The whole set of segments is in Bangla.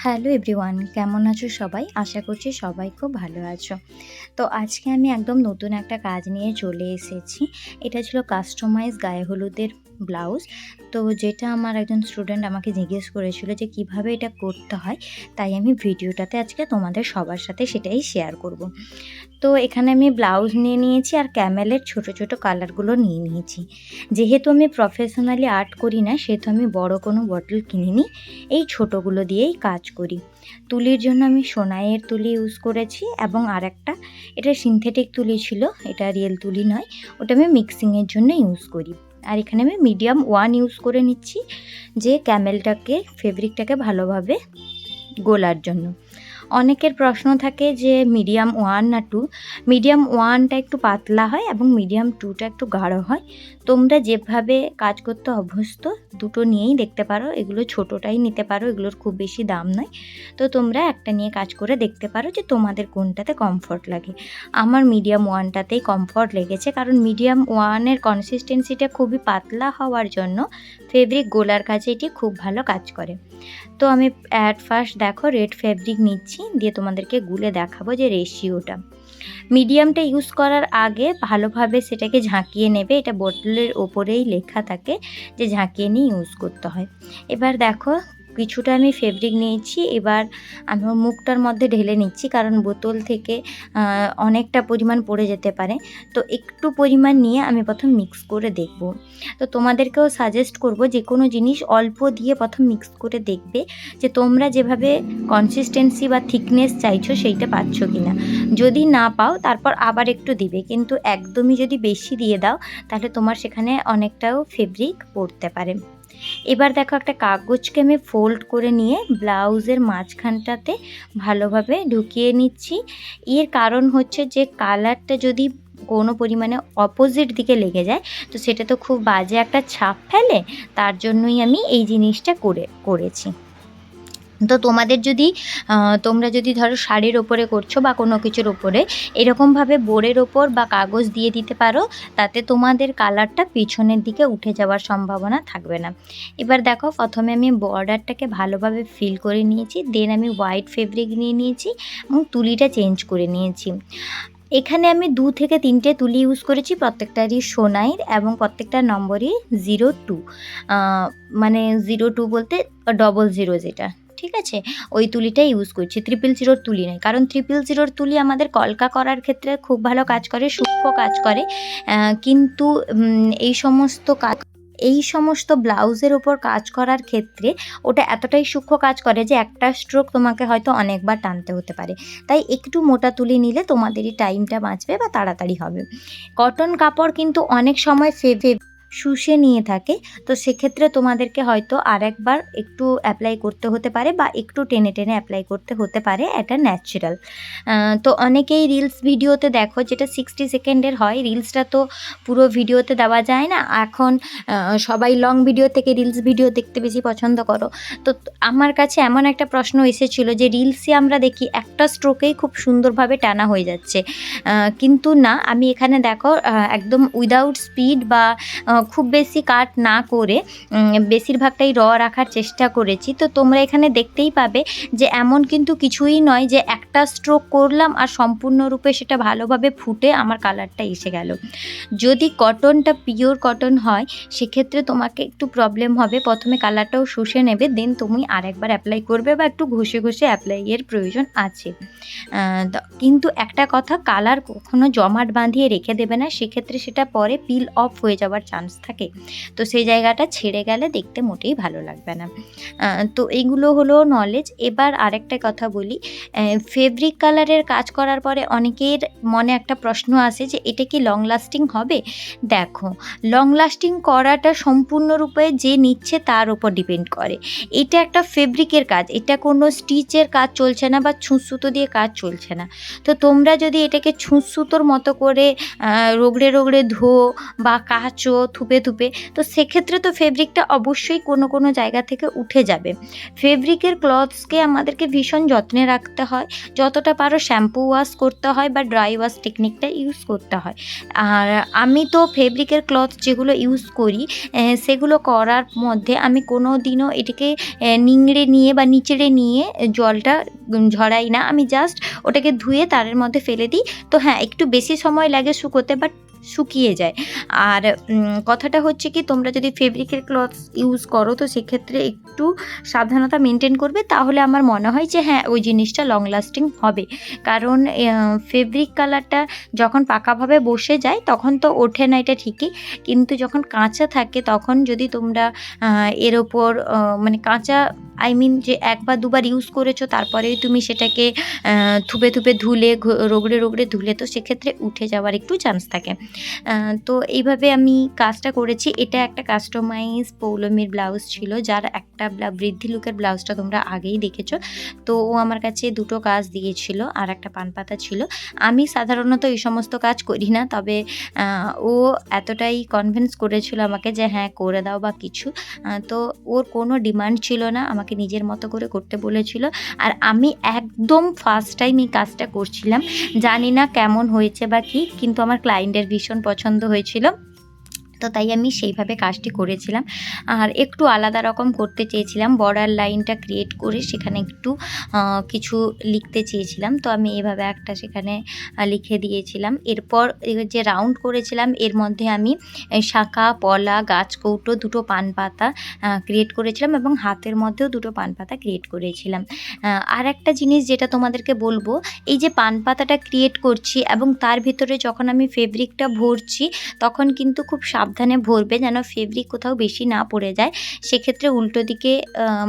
হ্যালো এভরিওয়ান, কেমন আছো সবাই? আশা করছি সবাই খুব ভালো আছো। তো আজকে আমি একদম নতুন একটা কাজ নিয়ে চলে এসেছি। এটা ছিল কাস্টমাইজ গায়ে হলুদের ব্লাউজ। তো যেটা আমার একজন স্টুডেন্ট আমাকে জিজ্ঞেস করেছিল যে কিভাবে এটা করতে হয়, তাই আমি ভিডিওটাতে আজকে তোমাদের সবার সাথে সেটাই শেয়ার করব। তো এখানে আমি ব্লাউজ নিয়ে নিয়েছি আর ক্যামেলের ছোট ছোট কালারগুলো নিয়ে নিয়েছি। যেহেতু আমি প্রফেশনালি আর্ট করি না, সেহেতু আমি বড় কোনো বটল কিনিনি, এই ছোটোগুলো দিয়েই কাজ করি। তুলির জন্য আমি সোনাইয়ের তুলি ইউজ করেছি এবং আরেকটা এটা সিনথেটিক তুলি ছিল, এটা রিয়েল তুলি নয়, ওটা আমি মিক্সিংয়ের জন্য ইউজ করি। আর এখানে আমি মিডিয়াম 1 ইউজ করে নিচ্ছি, যে ক্যামেলটাকে ফেব্রিকটাকে ভালোভাবে গোলার জন্য। অনেকের প্রশ্ন থাকে যে মিডিয়াম 1 না 2। মিডিয়াম 1টা একটু পাতলা হয় এবং মিডিয়াম 2টা একটু গাঢ় হয়। তোমরা যেভাবে কাজ করতে অভ্যস্ত দুটো নিয়েই দেখতে পারো, এগুলো ছোটোটাই নিতে পারো, এগুলোর খুব বেশি দাম নয়। তো তোমরা একটা নিয়ে কাজ করে দেখতে পারো যে তোমাদের কোনটাতে কমফর্ট লাগে। আমার মিডিয়াম 1টাতেই কমফর্ট লেগেছে, কারণ মিডিয়াম 1-এর কনসিস্টেন্সিটা খুবই পাতলা হওয়ার জন্য ফেব্রিক গোলার কাজে এটি খুব ভালো কাজ করে। তো আমি অ্যাট ফার্স্ট দেখো রেড ফেব্রিক নিচ্ছি, দিয়ে তোমাদেরকে গুলে দেখাবো যে রেশিওটা। মিডিয়ামটা ইউজ করার আগে ভালোভাবে সেটাকে ঝাঁকিয়ে নেবে, এটা বোতলের ওপরেই লেখা থাকে যে ঝাঁকিয়ে নিয়ে ইউজ করতে হয়। এবার দেখো কিছুটা আমি ফেব্রিক নিয়েছি, এবার আমি মুখটার মধ্যে ঢেলে নিচ্ছি, কারণ বোতল থেকে অনেকটা পরিমাণ পড়ে যেতে পারে। তো একটু পরিমাণ নিয়ে আমি প্রথম মিক্স করে দেখব। তো তোমাদেরকেও সাজেস্ট করব যে কোনো জিনিস অল্প দিয়ে প্রথম মিক্স করে দেখবে যে তোমরা যেভাবে কনসিস্টেন্সি বা থিকনেস চাইছো সেইটা পাচ্ছ কি না। যদি না পাও তারপর আবার একটু দিবে, কিন্তু একদমই যদি বেশি দিয়ে দাও তাহলে তোমার সেখানে অনেকটাও ফেব্রিক পড়তে পারে। এবার দেখো একটা কাগজকে আমি ফোল্ড করে নিয়ে ব্লাউজের মাঝখানটাতে ভালোভাবে ঢুকিয়ে নিচ্ছি। এর কারণ হচ্ছে যে কালারটা যদি কোনো পরিমাণে অপোজিট দিকে লেগে যায় তো সেটা তো খুব বাজে একটা ছাপ ফেলে, তার জন্যই আমি এই জিনিসটা করেছি। তো তোমাদের যদি তোমরা যদি ধরো শাড়ির ওপরে করছো বা কোনো কিছুর ওপরে এরকমভাবে বোর্ডের ওপর বা কাগজ দিয়ে দিতে পারো, তাতে তোমাদের কালারটা পিছনের দিকে উঠে যাওয়ার সম্ভাবনা থাকবে না। এবার দেখো প্রথমে আমি বর্ডারটাকে ভালোভাবে ফিল করে নিয়েছি, দেন আমি হোয়াইট ফেব্রিক নিয়ে নিয়েছি এবং তুলিটা চেঞ্জ করে নিয়েছি। এখানে আমি 2 থেকে 3টে তুলি ইউজ করেছি, প্রত্যেকটারই সোনাইয়ের এবং প্রত্যেকটা নম্বরই 02, মানে 02 বলতে 00 যেটা, ঠিক আছে, ওই তুলিটা ইউজ করছি। 000 তুলি নয়, কারণ 000 তুলি আমাদের কলকা করার ক্ষেত্রে খুব ভালো কাজ করে, সূক্ষ্ম কাজ করে, কিন্তু এই সমস্ত ব্লাউজের ওপর কাজ করার ক্ষেত্রে ওটা এতটাই সূক্ষ্ম কাজ করে যে একটা স্ট্রোক তোমাকে হয়তো অনেকবার টানতে হতে পারে। তাই একটু মোটা তুলি নিলে তোমাদেরই টাইমটা বাঁচবে বা তাড়াতাড়ি হবে। কটন কাপড় কিন্তু অনেক সময় শুষে নিয়ে থাকে, তো সেক্ষেত্রে তোমাদেরকে হয়তো আরেকবার একটু অ্যাপ্লাই করতে হতে পারে বা একটু টেনে টেনে অ্যাপ্লাই করতে হতে পারে, এটা ন্যাচারাল। তো অনেকেই রিলস ভিডিওতে দেখো যেটা 60 সেকেন্ডের হয়, রিলসটা তো পুরো ভিডিওতে দেওয়া যায় না, এখন সবাই লং ভিডিও থেকে রিলস ভিডিও দেখতে বেশি পছন্দ করো। তো আমার কাছে এমন একটা প্রশ্ন এসেছিলো যে রিলসে আমরা দেখি একটা স্ট্রোকেই খুব সুন্দরভাবে টানা হয়ে যাচ্ছে, কিন্তু না, আমি এখানে দেখো একদম উইদাউট স্পিড বা খুব বেশি কাট না করে বেশিরভাগটাই রাখার চেষ্টা করেছি। তো তোমরা এখানে দেখতেই পাবে যে এমন কিন্তু কিছুই নয় যে একটা স্ট্রোক করলাম আর সম্পূর্ণরূপে সেটা ভালোভাবে ফুটে আমার কালারটা এসে গেল। যদি কটনটা পিওর কটন হয় সেক্ষেত্রে তোমাকে একটু প্রবলেম হবে, প্রথমে কালারটাও শুষে নেবে, দেন তুমি আরেকবার অ্যাপ্লাই করবে বা একটু ঘষে ঘষে অ্যাপ্লাইয়ের প্রয়োজন আছে। কিন্তু একটা কথা, কালার কখনো জমাট বাঁধিয়ে রেখে দেবে না, সেক্ষেত্রে সেটা পরে পিল অফ হয়ে যাওয়ার চান্স থাকে, তো সেই জায়গাটা ছেড়ে গেলে দেখতে মোটেই ভালো লাগবে না। তো এইগুলো হলো নলেজ। এবার আরেকটা কথা বলি, ফেব্রিক কালারের কাজ করার পরে অনেকের মনে একটা প্রশ্ন আসে যে এটা কি লং লাস্টিং হবে। দেখো, লং লাস্টিং করাটা সম্পূর্ণরূপে যে নিচ্ছে তার উপর ডিপেন্ড করে। এটা একটা ফেব্রিকের কাজ, এটা কোনো স্টিচের কাজ চলছে না বা ছুঁচ সুতো দিয়ে কাজ চলছে না। তো তোমরা যদি এটাকে ছুঁচ সুতোর মতো করে রগড়ে রগড়ে ধো বা কাচো, থুপে থুপে, তো সেক্ষেত্রে তো ফেব্রিকটা অবশ্যই কোনো কোনো জায়গা থেকে উঠে যাবে। ফেব্রিকের ক্লথসকে আমাদেরকে ভীষণ যত্নে রাখতে হয়, যতটা পারো শ্যাম্পু ওয়াশ করতে হয় বা ড্রাই ওয়াশ টেকনিকটা ইউজ করতে হয়। আর আমি তো ফেব্রিকের ক্লথ যেগুলো ইউজ করি সেগুলো করার মধ্যে আমি কোনো দিনও এটাকে নিংড়ে নিয়ে বা নিচড়ে নিয়ে জলটা ঝরাই না। আমি জাস্ট ওটাকে ধুয়ে তারের মধ্যে ফেলে দিই। তো হ্যাঁ, একটু বেশি সময় লাগে শুকোতে, বাট শুকিয়ে যায়। আর কথাটা হচ্ছে কি, তোমরা যদি ফেব্রিকের ক্লথস ইউজ করো তো সেক্ষেত্রে একটু সাবধানতা মেনটেন করবে, তাহলে আমার মনে হয় যে হ্যাঁ, ওই জিনিসটা লং লাস্টিং হবে। কারণ ফেব্রিক কালারটা যখন পাকাভাবে বসে যায় তখন তো ওঠে না, এটা ঠিকই। কিন্তু যখন কাঁচা থাকে তখন যদি তোমরা এর ওপর মানে কাঁচা যে ১ বা ২ বার ইউজ করেছো তারপরেই তুমি সেটাকে থুপে থুপে ধুলে, রগড়ে রগড়ে ধুলে, তো সেক্ষেত্রে উঠে যাওয়ার একটু চান্স থাকে। তো এইভাবে আমি কাজটা করেছি। এটা একটা কাস্টমাইজ পৌলোমির ব্লাউজ ছিল, যার একটা বৃদ্ধি লুকের ব্লাউজটা তোমরা আগেই দেখেছো। তো ও আমার কাছে ২ টো কাজ দিয়েছিল, আর একটা পানপাতা ছিল। আমি সাধারণত এই সমস্ত কাজ করি না, তবে ও এতটাই কনভিন্স করেছিল আমাকে যে হ্যাঁ, করে দাও বা কিছু। তো ওর কোনো ডিমান্ড ছিল না, আমাকে নিজের মতো করে করতে বলেছিল। আর আমি একদম ফার্স্ট টাইম এই কাজটা করছিলাম। জানি না কেমন হয়েছে বা কী, কিন্তু আমার ক্লায়েন্টের ভীষণ পছন্দ হয়েছিল। তো তাই আমি সেইভাবে কাজটি করেছিলাম। আর একটু আলাদা রকম করতে চেয়েছিলাম, বর্ডার লাইনটা ক্রিয়েট করে সেখানে একটু কিছু লিখতে চেয়েছিলাম। তো আমি এভাবে একটা সেখানে লিখে দিয়েছিলাম। এরপর যে রাউন্ড করেছিলাম এর মধ্যে আমি শাঁখা, পলা, গাছকৌটো, ২ টো পান পাতা ক্রিয়েট করেছিলাম এবং হাতের মধ্যেও ২ টো পান পাতা ক্রিয়েট করেছিলাম। আর একটা জিনিস যেটা তোমাদেরকে বলবো, এই যে পান পাতাটা ক্রিয়েট করছি এবং তার ভিতরে যখন আমি ফেব্রিকটা ভরছি তখন কিন্তু খুব সাবধানে ভরবে যেন ফেব্রিক কোথাও বেশি না পড়ে যায়। সেক্ষেত্রে উল্টো দিকে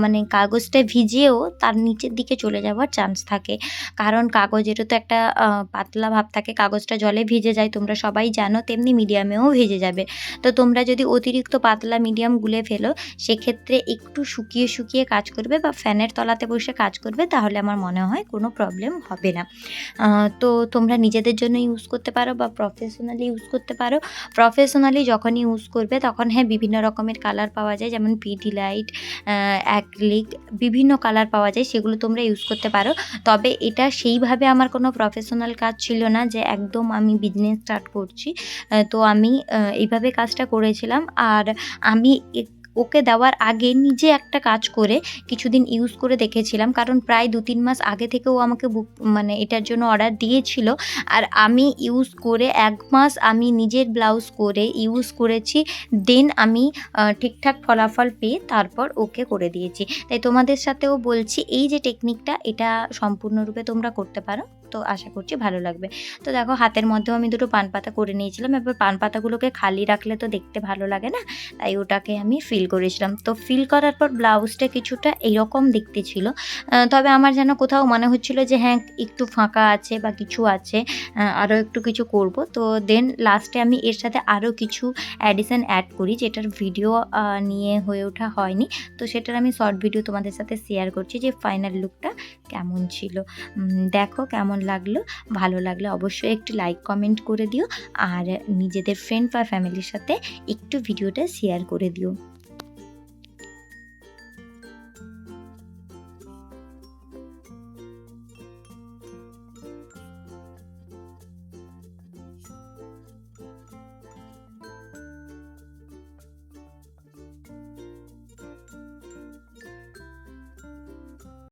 মানে কাগজটা ভিজেও তার নিচের দিকে চলে যাওয়ার চান্স থাকে। কারণ কাগজেরও তো একটা পাতলা ভাব থাকে, কাগজটা জলে ভিজে যায়, তোমরা সবাই জানো, তেমনি মিডিয়ামেও ভিজে যাবে। তো তোমরা যদি অতিরিক্ত পাতলা মিডিয়াম গুলে ফেলো সেক্ষেত্রে একটু শুকিয়ে শুকিয়ে কাজ করবে বা ফ্যানের তলাতে বসে কাজ করবে, তাহলে আমার মনে হয় কোনো প্রবলেম হবে না। তো তোমরা নিজেদের জন্য ইউজ করতে পারো বা প্রফেশনালি ইউজ করতে পারো। প্রফেশনালি যখনই ইউজ করবে তখন হ্যাঁ, বিভিন্ন রকমের কালার পাওয়া যায়, যেমন পিডি লাইট, অ্যাক্রিলিক, বিভিন্ন কালার পাওয়া যায়, সেগুলো তোমরা ইউজ করতে পারো। তবে এটা সেইভাবে আমার কোনো প্রফেশনাল কাজ ছিল না যে একদম আমি বিজনেস স্টার্ট করছি। তো আমি এইভাবে কাজটা করেছিলাম। আর আমি ওকে দেওয়ার আগে নিজে একটা কাজ করে কিছুদিন ইউজ করে দেখেছিলাম, কারণ প্রায় ২-৩ মাস আগে থেকে ও আমাকে মানে এটার জন্য অর্ডার দিয়েছিল। আর আমি ইউজ করে ১ মাস আমি নিজের ব্লাউজ করে ইউজ করেছি, দেন আমি ঠিকঠাক ফলাফল পেয়ে তারপর ওকে করে দিয়েছি। তাই তোমাদের সাথেও বলছি, এই যে টেকনিকটা, এটা সম্পূর্ণরূপে তোমরা করতে পারো। তো আশা করছি ভালো লাগবে। তো দেখো, হাতের মধ্যেও আমি ২ টো পান পাতা করে নিয়েছিলাম। এবার পান পাতাগুলোকে খালি রাখলে তো দেখতে ভালো লাগে না, তাই ওটাকে আমি ফিল করেছিলাম। তো ফিল করার পর ব্লাউজটা কিছুটা এইরকম দেখতে ছিল। তবে আমার যেন কোথাও মনে হচ্ছিল যে হ্যাঁ, একটু ফাঁকা আছে বা কিছু আছে, আরও একটু কিছু করব। তো দেন লাস্টে আমি এর সাথে আরও কিছু অ্যাডিশন অ্যাড করি, যেটার ভিডিও নিয়ে হয়ে ওঠা হয়নি। তো সেটার আমি শর্ট ভিডিও তোমাদের সাথে শেয়ার করছি যে ফাইনাল লুকটা কেমন ছিল। দেখো কেমন লাগলো। ভালো লাগলে অবশ্যই একটু লাইক কমেন্ট করে দিও, আর নিজেদের ফ্রেন্ড বা ফ্যামিলির সাথে একটু ভিডিওটা শেয়ার করে দিও।